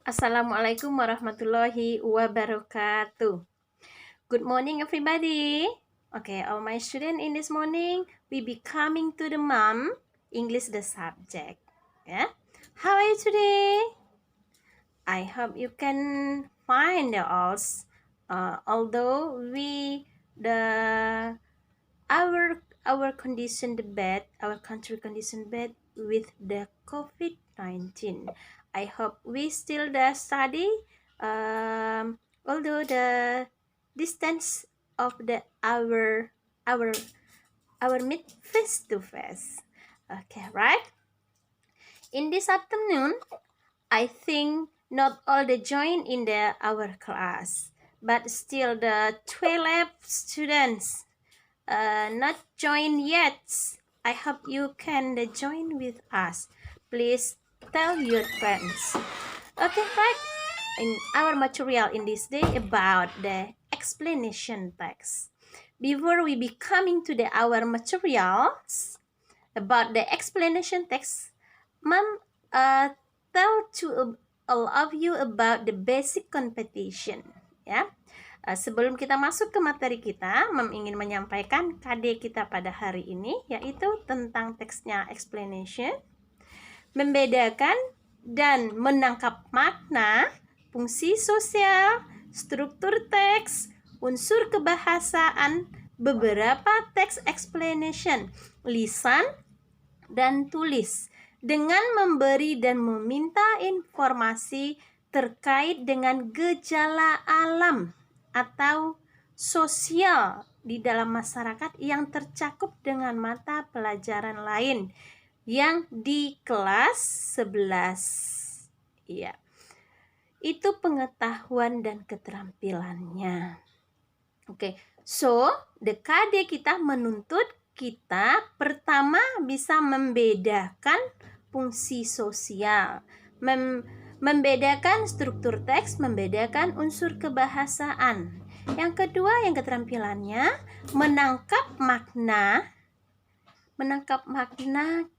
Assalamualaikum warahmatullahi wabarakatuh. Good morning, everybody. Okay, all my students in this morning, we be coming to the mom English the subject. Yeah. How are you today? I hope you can find the odds. Although the our condition the bad, our country condition bad with the COVID-19. I hope we still the study, although the distance of the our our meet face to face. Okay, right? In this afternoon, I think not all the join in our class, but still the 12 students not join yet. I hope you can join with us. Please tell your friends. Okay, right? In our material in this day about the explanation text. Before we be coming to our materials about the explanation text, Mom tell to all of you about the basic competition. Ya. Sebelum kita masuk ke materi kita, Mom ingin menyampaikan KD kita pada hari ini, yaitu tentang teksnya explanation, membedakan dan menangkap makna, fungsi sosial, struktur teks, unsur kebahasaan, beberapa teks explanation, lisan, dan tulis, dengan memberi dan meminta informasi terkait dengan gejala alam atau sosial di dalam masyarakat yang tercakup dengan mata pelajaran lain yang di kelas 11. Iya. Itu pengetahuan dan keterampilannya. Oke, so the KD kita menuntut kita pertama bisa membedakan fungsi sosial, membedakan struktur teks, membedakan unsur kebahasaan. Yang kedua, yang keterampilannya menangkap makna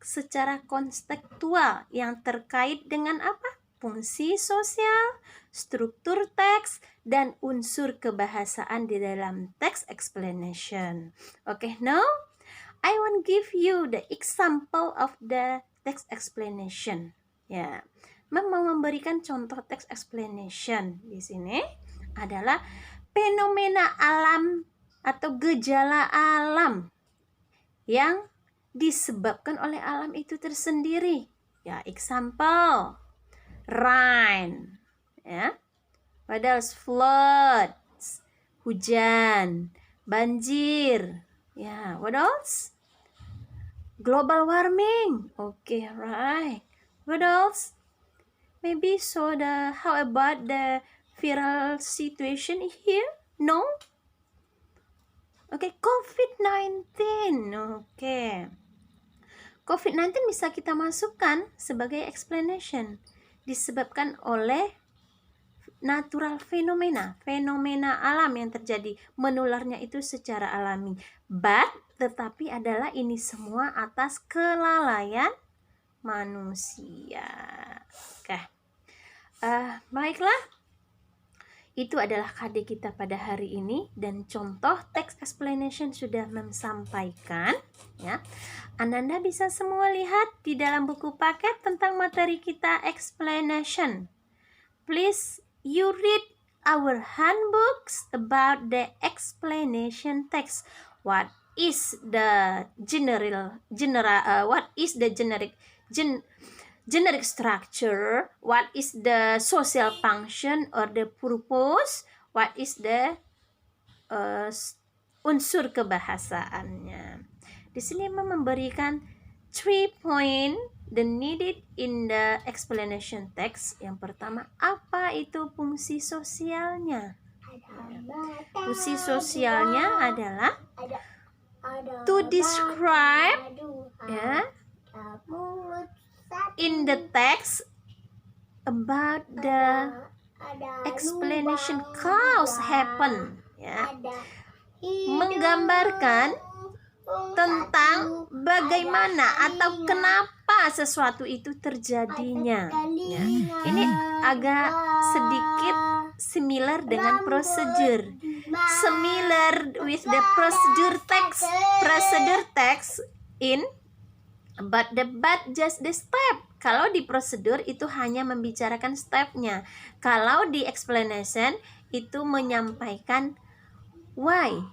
secara konstekstual yang terkait dengan apa? Fungsi sosial, struktur teks, dan unsur kebahasaan di dalam text explanation. Okay, now I want give you the example of the text explanation. Ya, Mom mau memberikan contoh text explanation di sini adalah fenomena alam atau gejala alam yang disebabkan oleh alam itu tersendiri. Ya, example, rain, ya. What else? Floods, hujan, banjir. Ya, what else? Global warming. Okay, right. What else? Maybe so how about the viral situation here? No? Okay, COVID-19. Okay. COVID-19 bisa kita masukkan sebagai explanation. Disebabkan oleh natural fenomena alam yang terjadi, menularnya itu secara alami. Tetapi adalah ini semua atas kelalaian manusia. Oke. Baiklah. Itu adalah KD kita pada hari ini dan contoh text explanation sudah menyampaikan, ya. Ananda bisa semua lihat di dalam buku paket tentang materi kita explanation. Please you read our handbooks about the explanation text. What is the generic structure? What is the social function or the purpose? What is the unsur kebahasaannya? Di sini memberikan 3 point the needed in the explanation text. Yang pertama, apa itu fungsi sosialnya? Fungsi sosialnya adalah to describe, ya, in the text about the explanation cause happen, ya, menggambarkan tentang bagaimana atau kenapa sesuatu itu terjadinya. Ya. Ini agak sedikit similar dengan procedure. Similar with the procedure text in but just the step. Kalau di prosedur itu hanya membicarakan stepnya. Kalau di explanation itu menyampaikan why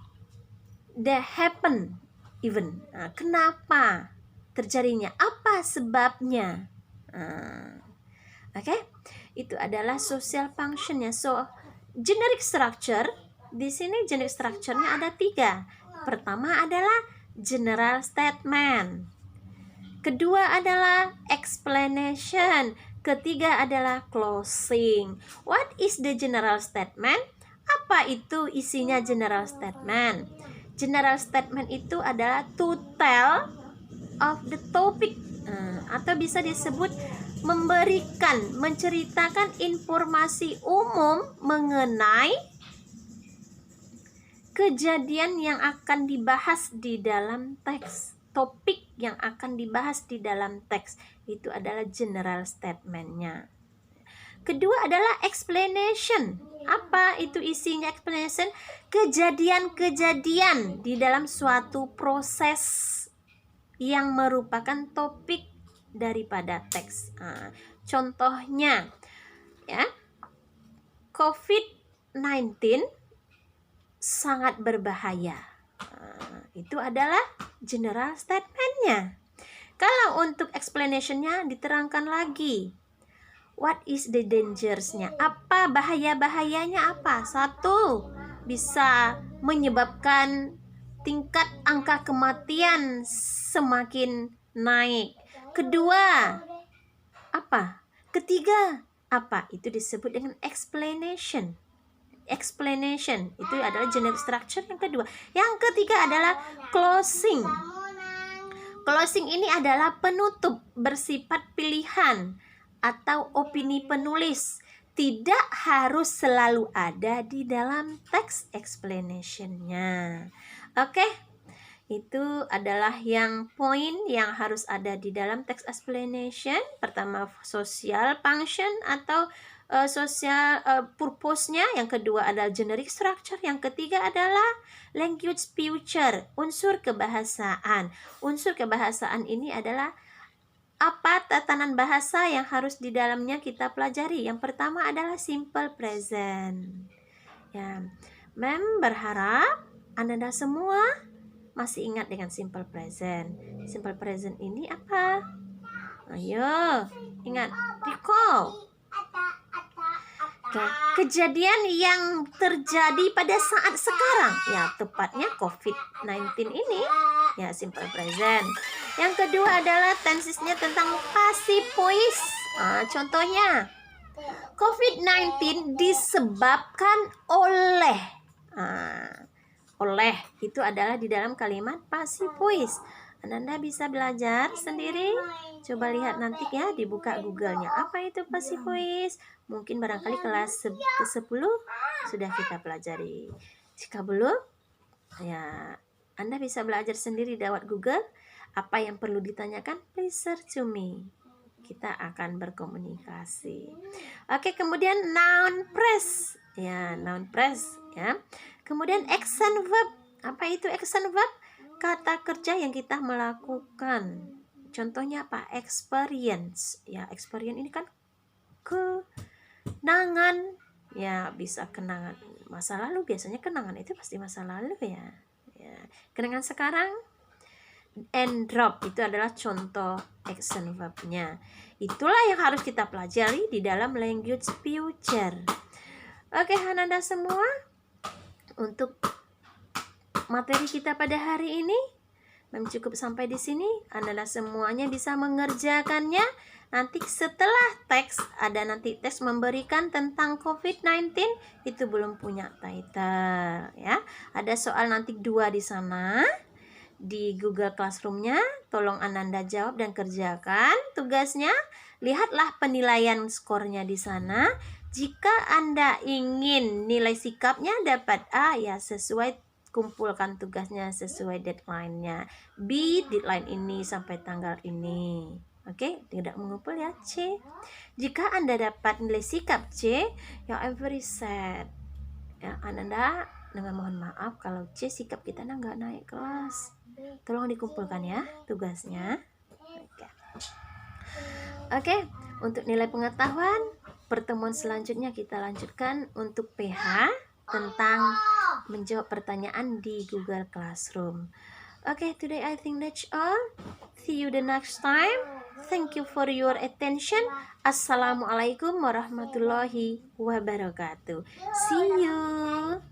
that happen even. Nah, kenapa terjadinya? Apa sebabnya? Oke, itu adalah social functionnya. So, generic structure di sini generic structure-nya ada 3. Pertama adalah general statement. Kedua adalah explanation. Ketiga adalah closing. What is the general statement? Apa itu isinya general statement? General statement itu adalah to tell of the topic, atau bisa disebut menceritakan informasi umum mengenai kejadian yang akan dibahas di dalam teks. Topik yang akan dibahas di dalam teks itu adalah general statement-nya. Kedua adalah explanation. Apa itu isinya explanation? Kejadian-kejadian di dalam suatu proses yang merupakan topik daripada teks. Contohnya ya, COVID-19 sangat berbahaya. Itu adalah general statement-nya. Kalau untuk explanation-nya diterangkan lagi. What is the dangers-nya? Apa bahaya-bahayanya apa? 1, bisa menyebabkan tingkat angka kematian semakin naik. Kedua, apa? Ketiga, apa? Itu disebut dengan explanation. Explanation itu adalah generic structure yang kedua. Yang ketiga adalah closing. Closing ini adalah penutup bersifat pilihan atau opini penulis. Tidak harus selalu ada di dalam teks explanation-nya. Oke, itu adalah yang poin yang harus ada di dalam teks explanation. Pertama, social function atau social purpose-nya. Yang kedua adalah generic structure. Yang ketiga adalah language feature, unsur kebahasaan. Unsur kebahasaan ini adalah apa tatanan bahasa yang harus di dalamnya kita pelajari. Yang pertama adalah simple present. Ya, Mem berharap Anda semua masih ingat dengan simple present. Simple present ini apa? Ayo, ingat, recall. Kejadian yang terjadi pada saat sekarang, ya tepatnya COVID-19 ini, ya simple present. Yang kedua adalah tensesnya tentang passive voice. Contohnya, COVID-19 disebabkan oleh. Oleh itu adalah di dalam kalimat passive voice. Anda bisa belajar sendiri. Coba lihat nanti ya, dibuka Google-nya. Apa itu passive voice? Mungkin barangkali kelas ke-10 sudah kita pelajari. Jika belum, ya Anda bisa belajar sendiri lewat Google. Apa yang perlu ditanyakan? Please search to me. Kita akan berkomunikasi. Oke, kemudian noun phrase. Ya, noun phrase ya. Kemudian action verb. Apa itu action verb? Kata kerja yang kita melakukan. Contohnya apa? Experience. Ya, experience ini kan kenangan. Ya, bisa kenangan masa lalu. Biasanya kenangan itu pasti masa lalu ya. Kenangan sekarang. And drop itu adalah contoh action verb-nya. Itulah yang harus kita pelajari di dalam language future. Oke, Hananda semua, untuk materi kita pada hari ini cukup sampai di sini. Anda semuanya bisa mengerjakannya. Nanti setelah teks, ada nanti teks memberikan tentang COVID-19, itu belum punya title ya. Ada soal nanti 2 di sana di Google Classroom-nya. Tolong Ananda jawab dan kerjakan tugasnya. Lihatlah penilaian skornya di sana. Jika Anda ingin nilai sikapnya dapat A, ya sesuai, kumpulkan tugasnya sesuai deadline-nya. B, deadline ini sampai tanggal ini. Oke, tidak mengumpul ya C. Jika Anda dapat nilai sikap C, ya I'm very sad. Ya, Anda mohon maaf kalau C sikap kita nggak naik kelas. Tolong dikumpulkan ya tugasnya. Oke, untuk nilai pengetahuan, pertemuan selanjutnya kita lanjutkan untuk PH tentang menjawab pertanyaan di Google Classroom. Okay, today I think that's all. See you the next time. Thank you for your attention. Assalamualaikum warahmatullahi wabarakatuh. See you.